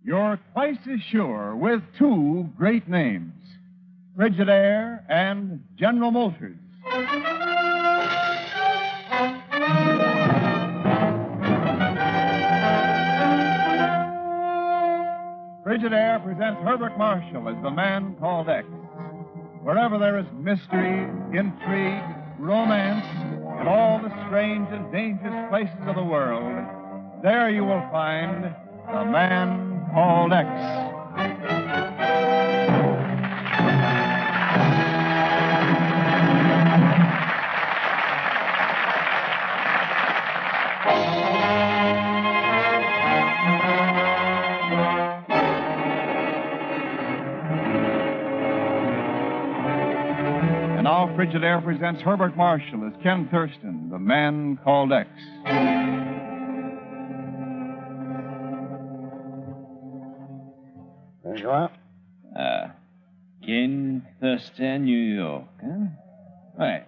You're twice as sure with two great names, Frigidaire and General Motors. Frigidaire presents Herbert Marshall as the man called X. Wherever there is mystery, intrigue, romance, and all the strange and dangerous places of the world, there you will find the man called X. And now Frigidaire presents Herbert Marshall as Ken Thurston, the man called X. There you are. Ken Thurston, New York, huh? Right.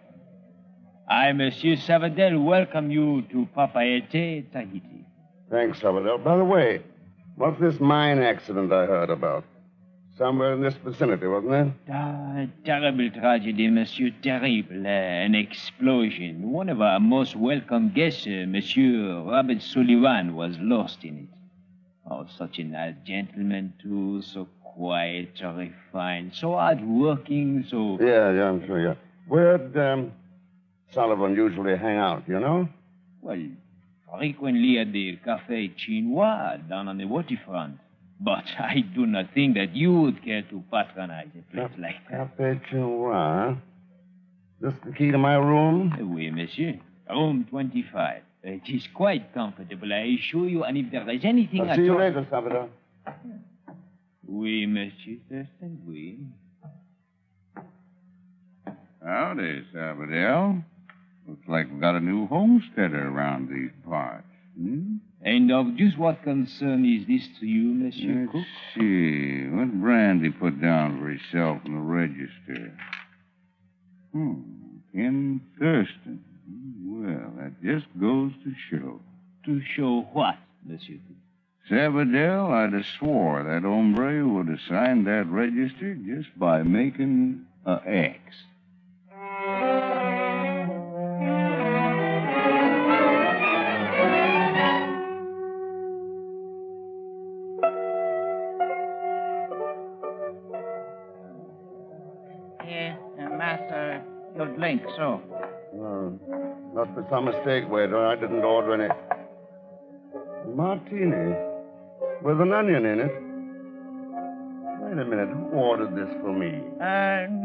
I, Monsieur Savadell, welcome you to Papeete, Tahiti. Thanks, Savadell. By the way, what's this mine accident I heard about? Somewhere in this vicinity, wasn't it? Terrible tragedy, Monsieur, terrible. An explosion. One of our most welcome guests, Monsieur Robert Sullivan, was lost in it. Oh, such a nice gentleman, too, so quiet, so refined, so hard-working, so... Yeah, I'm sure, yeah. Where'd Sullivan usually hang out, you know? Well, frequently at the Café Chinois down on the waterfront. But I do not think that you would care to patronize a place like that. Café Chinois, huh? This the key to my room? Oui, monsieur. Room 25. It is quite comfortable, I assure you, and if there is anything I'll see you later, Salvador. Oui, Monsieur Thurston, oui. Howdy, Salvador. Looks like we've got a new homesteader around these parts. And of just what concern is this to you, Monsieur Cook? Let's see. What brand he put down for himself in the register? Ken Thurston. Well, that just goes to show. To show what, Monsieur Cook? Sabadell, I'd have swore that hombre would have signed that register just by making a X. Master, your drink, so. Not for some mistake, waiter. I didn't order any. Martini. With an onion in it. Wait a minute. Who ordered this for me?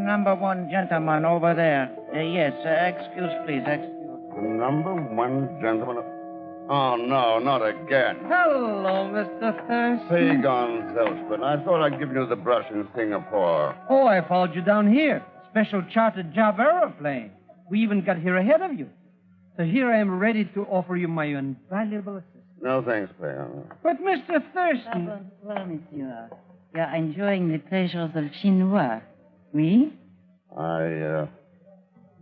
Number one gentleman over there. Yes, excuse, please, excuse. Number one gentleman. Oh, no, not again. Hello, Mr. Thurston. Pagan Zelspin. I thought I'd given you the brush in Singapore. Oh, I followed you down here. Special chartered job aeroplane. We even got here ahead of you. So here I am ready to offer you my invaluable assistance. No, thanks, Pagan. But, Mr. Thurston... Bonsoir, monsieur. You're enjoying the pleasures of Chinois, oui? I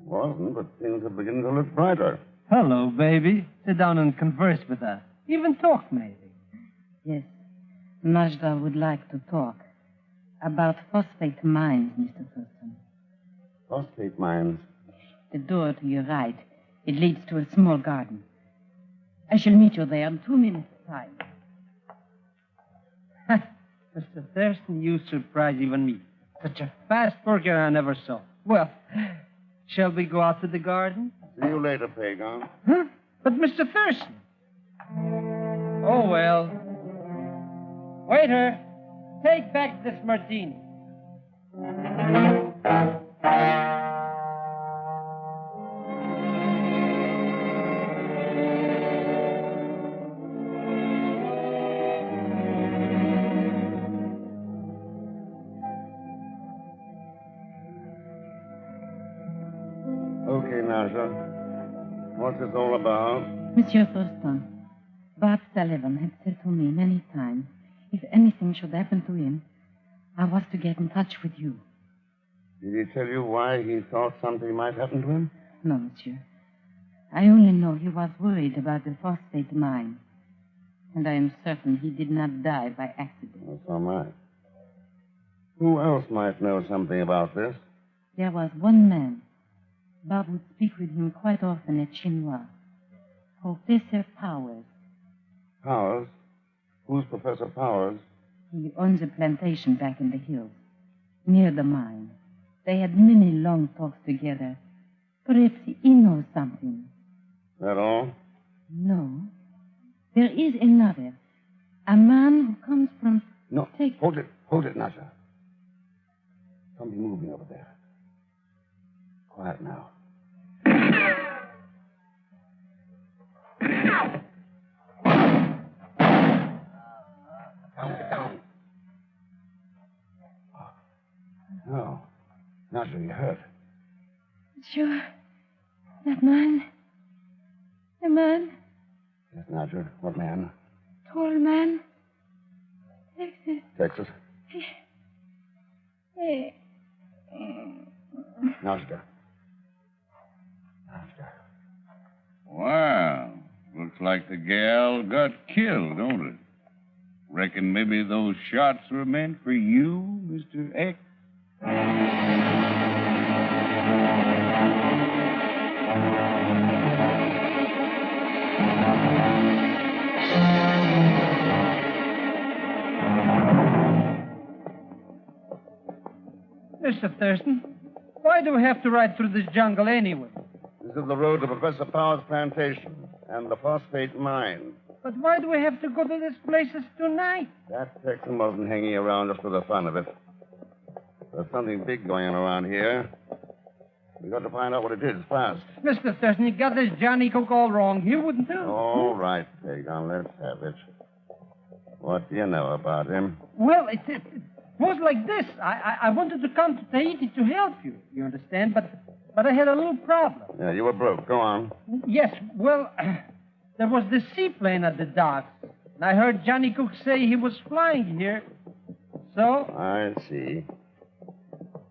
wasn't, but things are beginning to look brighter. Hello, baby. Sit down and converse with us. Even talk, maybe. Yes. Majda would like to talk. About phosphate mines, Mr. Thurston. Phosphate mines? The door to your right. It leads to a small garden. I shall meet you there in 2 minutes' time. Mr. Thurston, you surprise even me. Such a fast worker I never saw. Well, shall we go out to the garden? See you later, Pagan. Huh? But, Mr. Thurston... Oh, well. Waiter, take back this martini. Okay, Naja. What's this all about? Monsieur Thurston, Bob Sullivan had said to me many times, if anything should happen to him, I was to get in touch with you. Did he tell you why he thought something might happen to him? No, monsieur. I only know he was worried about the phosphate mine. And I am certain he did not die by accident. Well, so am I. Who else might know something about this? There was one man. Bob would speak with him quite often at Chinois. Professor Powers. Powers? Who's Professor Powers? He owns a plantation back in the hills, near the mine. They had many long talks together. Perhaps he knows something. That all? No. There is another. A man who comes from... No. Hold it, Nasha. Something moving over there. Quiet now. Down. No. Nasha, you hurt. Sure. That man. The man. Yes, Nasha. What man? Tall man. Texas. Nasha. Wow. Looks like the gal got killed, don't it? Reckon maybe those shots were meant for you, Mr. X? Mr. Thurston, why do we have to ride through this jungle anyway? This is the road to Professor Powers' plantation and the phosphate mine. But why do we have to go to these places tonight? That Texan wasn't hanging around just for the fun of it. There's something big going on around here. We got to find out what it is fast. Mr. Thurston, you got this Johnny Cook all wrong. He wouldn't do. All right, Pagan, let's have it. What do you know about him? Well, it was like this. I wanted to come to Tahiti to help you, you understand? But I had a little problem. Yeah, you were broke. Go on. Yes, well, there was this seaplane at the docks. And I heard Johnny Cook say he was flying here. So? I see.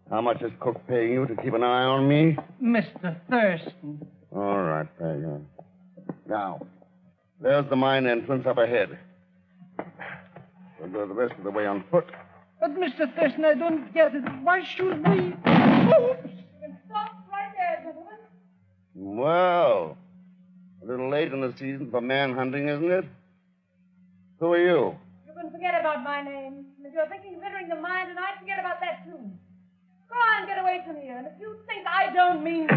How much is Cook paying you to keep an eye on me? Mr. Thurston. All right, Pagan. Now, there's the mine entrance up ahead. We'll go the rest of the way on foot. But, Mr. Thurston, I don't get it. Why should we... Oops! Stop right there, gentlemen. Well, a little late in the season for man-hunting, isn't it? Who are you? You can forget about my name. If you're thinking of entering the mine tonight, forget about that, too. Go on, get away from here. And if you think I don't mean...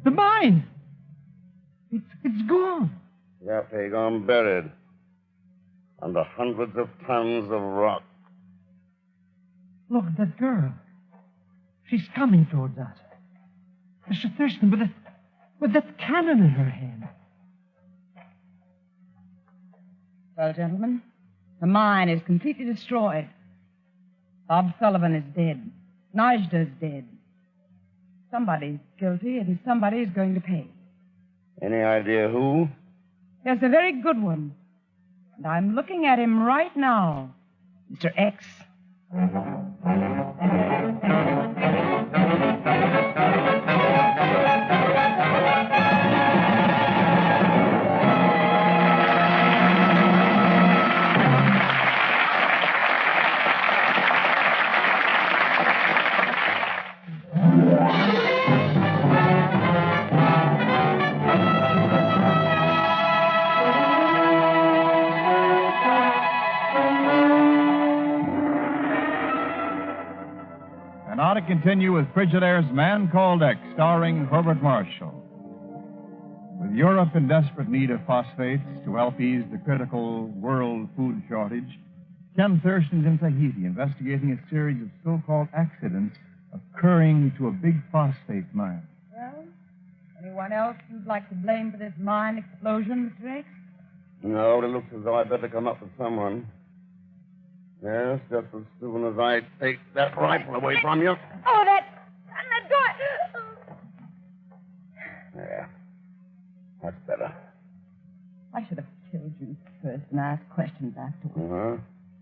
The mine! It's gone. Yeah, Pagan, buried. Under hundreds of tons of rock. Look, that girl. She's coming towards us. Mr. Thurston, with that cannon in her hand. Well, gentlemen, the mine is completely destroyed. Bob Sullivan is dead. Najda's dead. Somebody's guilty, and somebody's going to pay. Any idea who? Yes, a very good one. And I'm looking at him right now. Mr. X. And now to continue with Frigidaire's Man Called X, starring Herbert Marshall. With Europe in desperate need of phosphates to help ease the critical world food shortage, Ken Thurston's in Tahiti investigating a series of so-called accidents occurring to a big phosphate mine. Well, anyone else you'd like to blame for this mine explosion, Mr. X? No, it looks as though I'd better come up with someone. Yes, just as soon as I take that rifle away from you. Oh, that door. Yeah, that's better. I should have killed you first and asked questions afterwards. Uh-huh.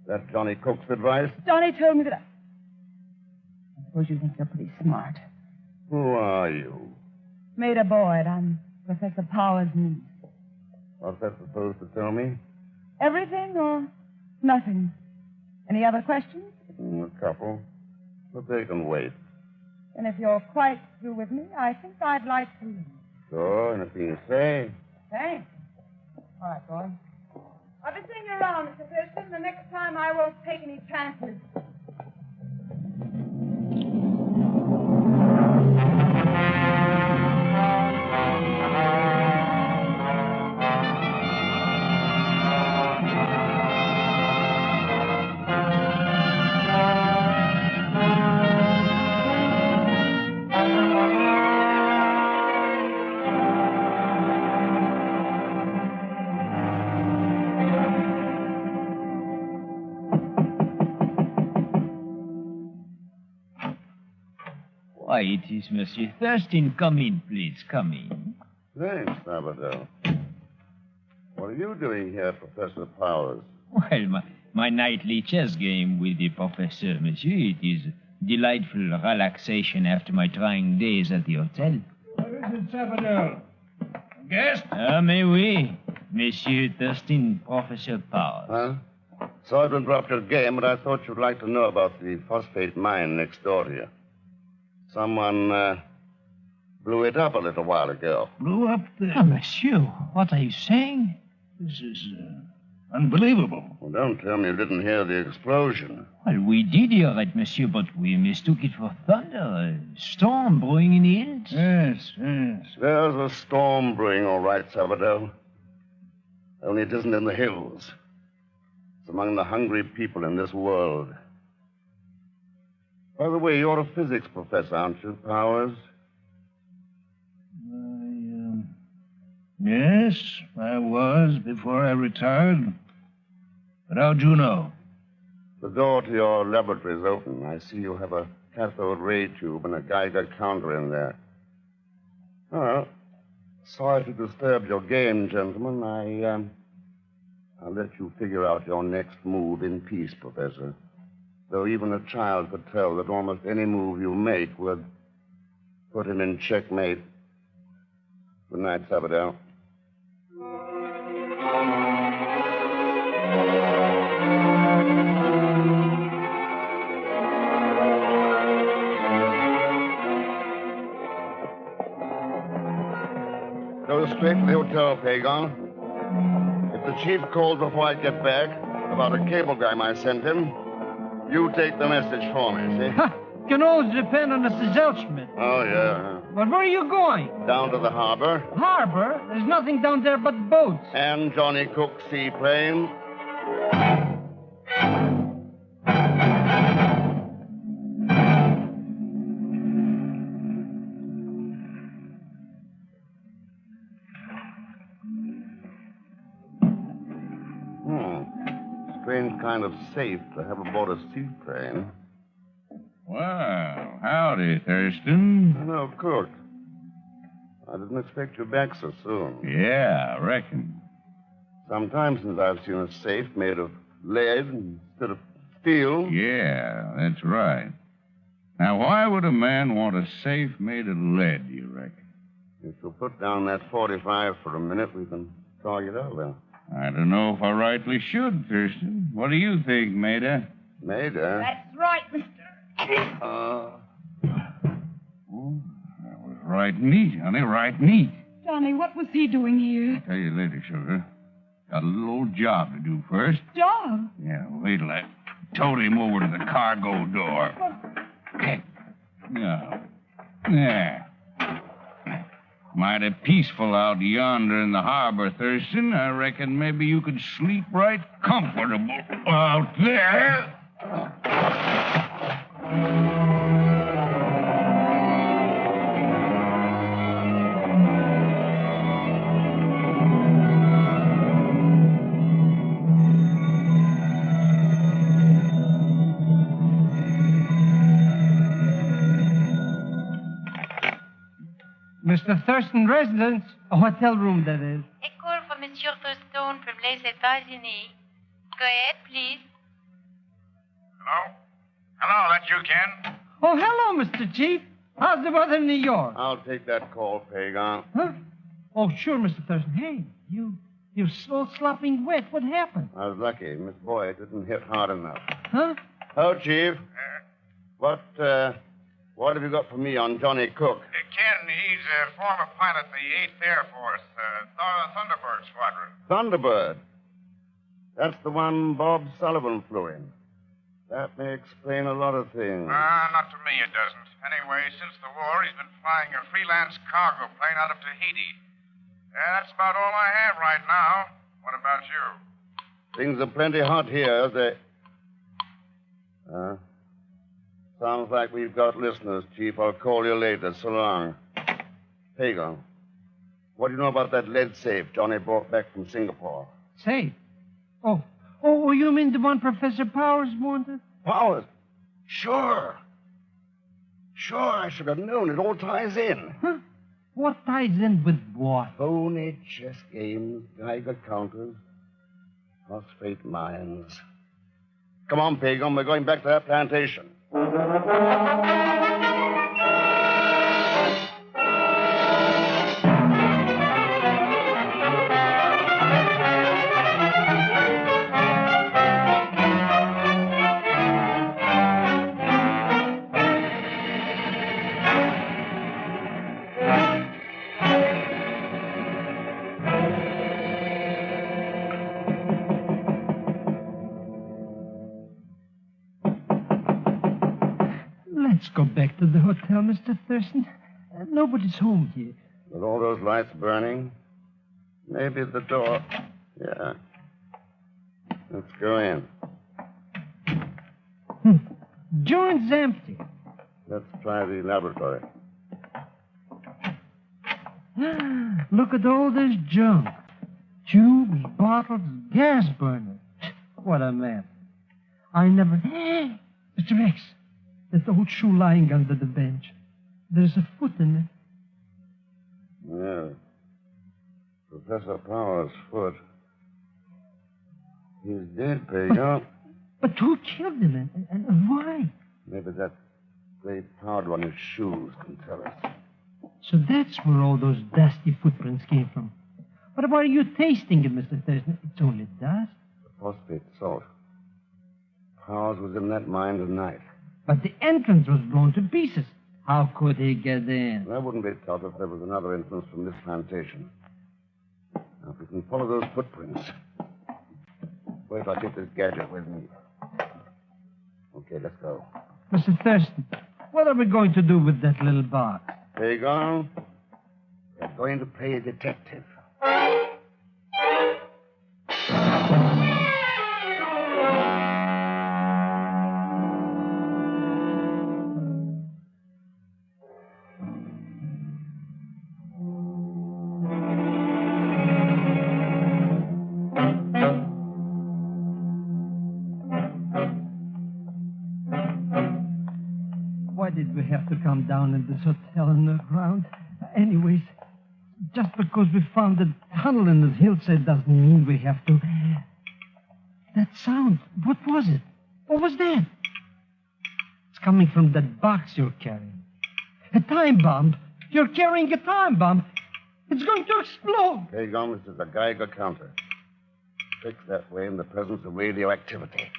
That's Johnny Cook's advice? Johnny told me that I suppose you think you're pretty smart. Who are you? Maida Boyd. I'm Professor Powers needs. What's that supposed to tell me? Everything or nothing? Any other questions? A couple. But they can wait. And if you're quite through with me, I think I'd like to leave. Sure, anything you say. Thanks. All right, boy. I'll be seeing you around, Mr. Thurston. The next time I won't take any chances. Why, it is Monsieur Thurston. Come in, please. Come in. Thanks, Sabado. What are you doing here, Professor Powers? Well, my nightly chess game with the professor, monsieur. It is delightful relaxation after my trying days at the hotel. What is it, Sabado? Guest? Ah, mais oui. Monsieur Thurston, Professor Powers. Huh? Sorry to interrupt your game, but I thought you'd like to know about the phosphate mine next door to you. Someone blew it up a little while ago. Blew up the... Ah, monsieur, what are you saying? This is unbelievable. Well, don't tell me you didn't hear the explosion. Well, we did hear it, monsieur, but we mistook it for thunder. A storm brewing in the hills. Yes. There's a storm brewing, all right, Salvador. Only it isn't in the hills. It's among the hungry people in this world. By the way, you're a physics professor, aren't you, Powers? Yes, I was before I retired. But how'd you know? The door to your laboratory is open. I see you have a cathode ray tube and a Geiger counter in there. Well, sorry to disturb your game, gentlemen. I'll let you figure out your next move in peace, Professor. Though even a child could tell that almost any move you make would put him in checkmate. Good night, Sabadell. Go straight to the hotel, Pagon. If the chief calls before I get back about a cablegram I sent him, you take the message for me, see? Can always depend on the Zelschmidt. Oh, yeah. But where are you going? Down to the harbor. Harbor? There's nothing down there but boats. And Johnny Cook's seaplane. Strange kind of safe to have aboard a seaplane. Well, howdy, Thurston. Hello, Cook. I didn't expect you back so soon. Yeah, I reckon. Some time since I've seen a safe made of lead instead of steel. Yeah, that's right. Now, why would a man want a safe made of lead, you reckon? If you'll put down that 45 for a minute, we can talk it over. I don't know if I rightly should, Thurston. What do you think, Maida? Maida? That's right, mister. Oh, that was right neat, honey, right neat. Johnny, what was he doing here? I'll tell you later, sugar. Got a little old job to do first. Job? Yeah, wait till I tote him over to the cargo door. Yeah. There. Mighty peaceful out yonder in the harbor, Thurston. I reckon maybe you could sleep right comfortable out there. Mr. Thurston residence, a hotel room, that is. A call for Monsieur Thurston from les États-Unis. Go ahead, please. Hello? Hello, that's you, Ken? Oh, hello, Mr. Chief. How's the weather in New York? I'll take that call, Pagon. Huh? Oh, sure, Mr. Thurston. Hey, you're so slopping wet. What happened? I was lucky. Miss Boyd didn't hit hard enough. Huh? Oh, Chief. What have you got for me on Johnny Cook? Ken, he's a former pilot in the 8th Air Force, Thunderbird Squadron. Thunderbird. That's the one Bob Sullivan flew in. That may explain a lot of things. Not to me, it doesn't. Anyway, since the war, he's been flying a freelance cargo plane out of Tahiti. That's about all I have right now. What about you? Things are plenty hot here. Sounds like we've got listeners, Chief. I'll call you later. So long. Pagan, what do you know about that lead safe Johnny brought back from Singapore? Safe? Oh, you mean the one Professor Powers wanted? Powers? Sure, I should have known. It all ties in. Huh? What ties in with what? Phony chess games, Geiger counters, phosphate mines. Come on, Pagan. We're going back to that plantation. Let's go back to the hotel, Mr. Thurston. Nobody's home here. With all those lights burning, maybe the door. Yeah. Let's go in. Joint's empty. Let's try the laboratory. Look at all this junk. Tubes, bottles, gas burners. What a mess. I never... Mr. X, that old shoe lying under the bench. There's a foot in it. Yeah. Professor Powers' foot. He's dead, Pagan. But who killed him and why? Maybe that great powder on his shoes can tell us. So that's where all those dusty footprints came from. But why are you tasting it, Mr. Thurston? It's only dust. The phosphate salt. Powers was in that mine tonight. But the entrance was blown to pieces. How could he get in? That wouldn't be tough if there was another entrance from this plantation. Now, if we can follow those footprints. Wait till I take this gadget with me. Okay, let's go. Mr. Thurston, what are we going to do with that little box? Pagan, we're going to play a detective. Why did we have to come down in this hotel in the ground? Anyways, just because we found a tunnel in the hillside doesn't mean we have to... That sound, what was it? What was that? It's coming from that box you're carrying. A time bomb. You're carrying a time bomb. It's going to explode. Pagan, this is a Geiger counter. Fixed that way in the presence of radioactivity.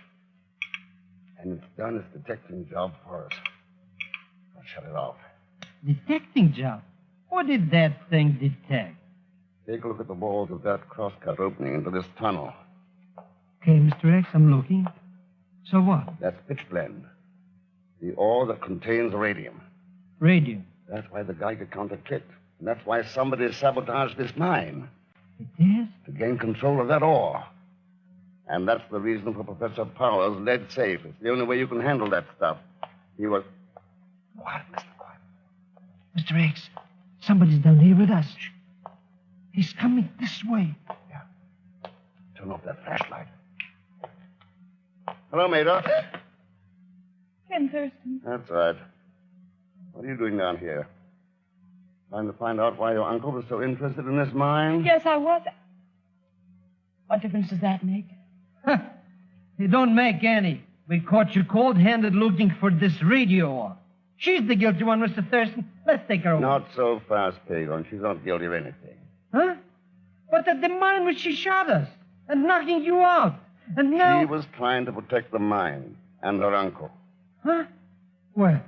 And it's done its detecting job for us. Shut it off. Detecting job? What did that thing detect? Take a look at the walls of that crosscut opening into this tunnel. Okay, Mr. X, I'm looking. So what? That's pitchblende. The ore that contains radium. Radium? That's why the Geiger counter clicked. And that's why somebody sabotaged this mine. It is? To gain control of that ore. And that's the reason for Professor Powers' lead safe. It's the only way you can handle that stuff. He was... Quiet, Mr. Quiet. Mr. X, somebody's down here with us. He's coming this way. Yeah. Turn off that flashlight. Hello, Maida. Ken Thurston. That's right. What are you doing down here? Trying to find out why your uncle was so interested in this mine? Yes, I was. What difference does that make? It don't make any. We caught you cold-handed looking for this radio ore. She's the guilty one, Mr. Thurston. Let's take her away. Not so fast, Pagan. She's not guilty of anything. But at the mine where she shot us and knocking you out. And now... She was trying to protect the mine and her uncle. Huh? Well,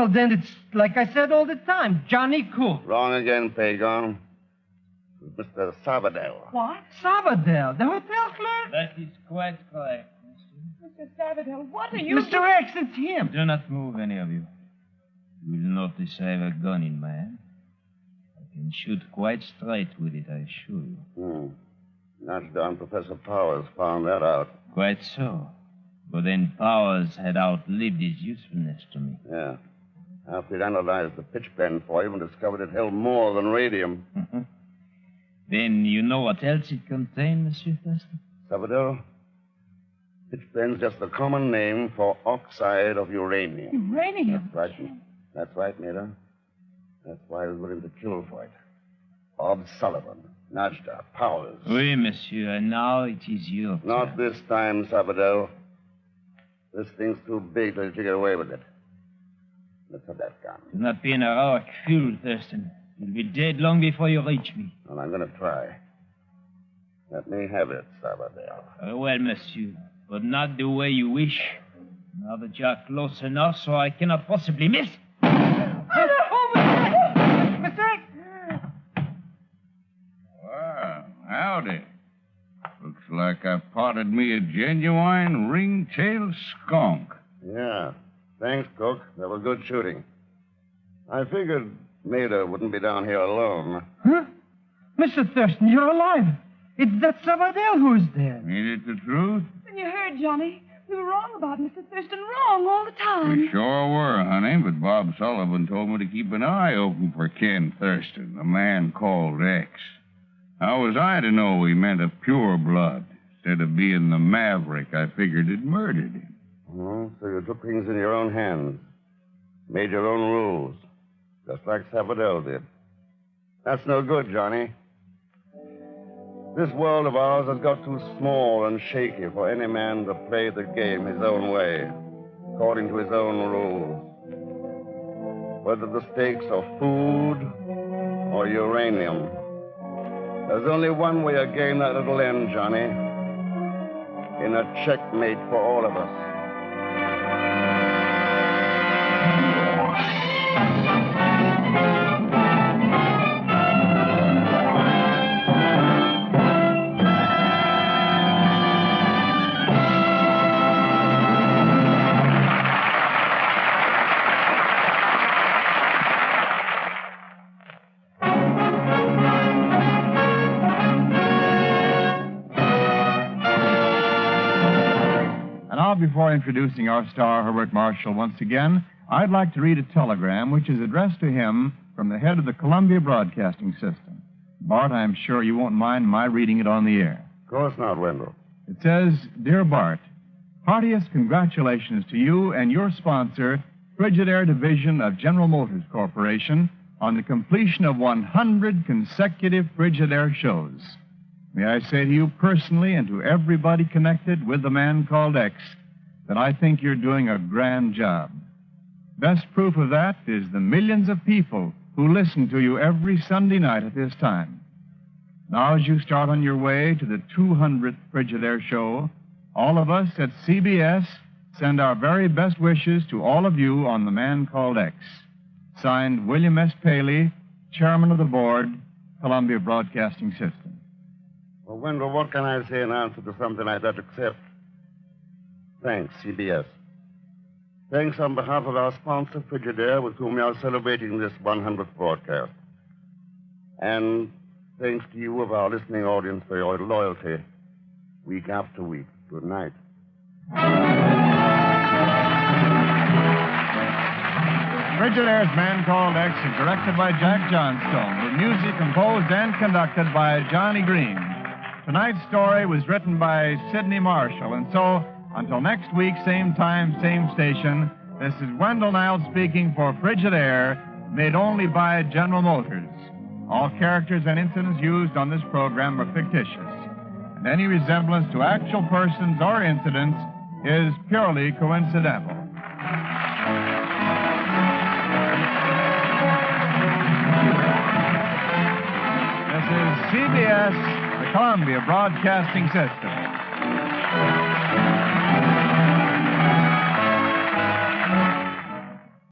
then it's like I said all the time, Johnny Cook. Wrong again, Pagon. It was Mr. Sabadell. What? Sabadell, the hotel clerk? That is quite correct, Mr. Sabadell, what are you... Mr. X, it's him. Do not move, any of you. You will notice I have a gun in my hand. I can shoot quite straight with it, I assure you. Not down Professor Powers found that out. Quite so. But then Powers had outlived his usefulness to me. Yeah. After he'd analyzed the pitchblende for him and discovered it held more than radium. Then you know what else it contained, Monsieur Thurston? Sabadell, pitchblende's just a common name for oxide of uranium. Uranium? That's right, Mira. That's why I was willing to kill for it. Bob Sullivan, Najda, Powers. Oui, monsieur, and now it is your turn. Not this time, Sabadell. This thing's too big to let you get away with it. Let's have that gun. Do not be an heroic fool, Thurston. You'll be dead long before you reach me. Well, I'm going to try. Let me have it, Sabadell. Very well, monsieur, but not the way you wish. Now that you are close enough so I cannot possibly miss. Well, howdy. Looks like I potted me a genuine ring-tailed skunk. Yeah. Thanks, Cook. That was good shooting. I figured Maida wouldn't be down here alone. Huh? Mr. Thurston, you're alive. It's that Sabadell who's there. Ain't it the truth? And you heard, Johnny. We were wrong about Mr. Thurston. Wrong all the time. We sure were, honey, but Bob Sullivan told me to keep an eye open for Ken Thurston, the man called X. How was I to know he meant a pure blood? Instead of being the maverick, I figured it murdered him. Oh, so you took things in your own hands. Made your own rules. Just like Sabadell did. That's no good, Johnny. This world of ours has got too small and shaky for any man to play the game his own way, according to his own rules. Whether the stakes are food or uranium. There's only one way a game that it'll end, Johnny. In a checkmate for all of us. Before introducing our star, Herbert Marshall, once again, I'd like to read a telegram which is addressed to him from the head of the Columbia Broadcasting System. Bart, I'm sure you won't mind my reading it on the air. Of course not, Wendell. It says, Dear Bart, heartiest congratulations to you and your sponsor, Frigidaire Division of General Motors Corporation, on the completion of 100 consecutive Frigidaire shows. May I say to you personally and to everybody connected with the man called X, that I think you're doing a grand job. Best proof of that is the millions of people who listen to you every Sunday night at this time. Now, as you start on your way to the 200th Frigidaire show, all of us at CBS send our very best wishes to all of you on the man called X. Signed, William S. Paley, Chairman of the Board, Columbia Broadcasting System. Well, Wendell, what can I say in answer to something like that except thanks, CBS. Thanks on behalf of our sponsor, Frigidaire, with whom we are celebrating this 100th broadcast. And thanks to you of our listening audience for your loyalty week after week. Good night. Frigidaire's Man Called X is directed by Jack Johnstone, with music composed and conducted by Johnny Green. Tonight's story was written by Sidney Marshall, and so, until next week, same time, same station, this is Wendell Niles speaking for Frigidaire, made only by General Motors. All characters and incidents used on this program are fictitious, and any resemblance to actual persons or incidents is purely coincidental. This is CBS, the Columbia Broadcasting System.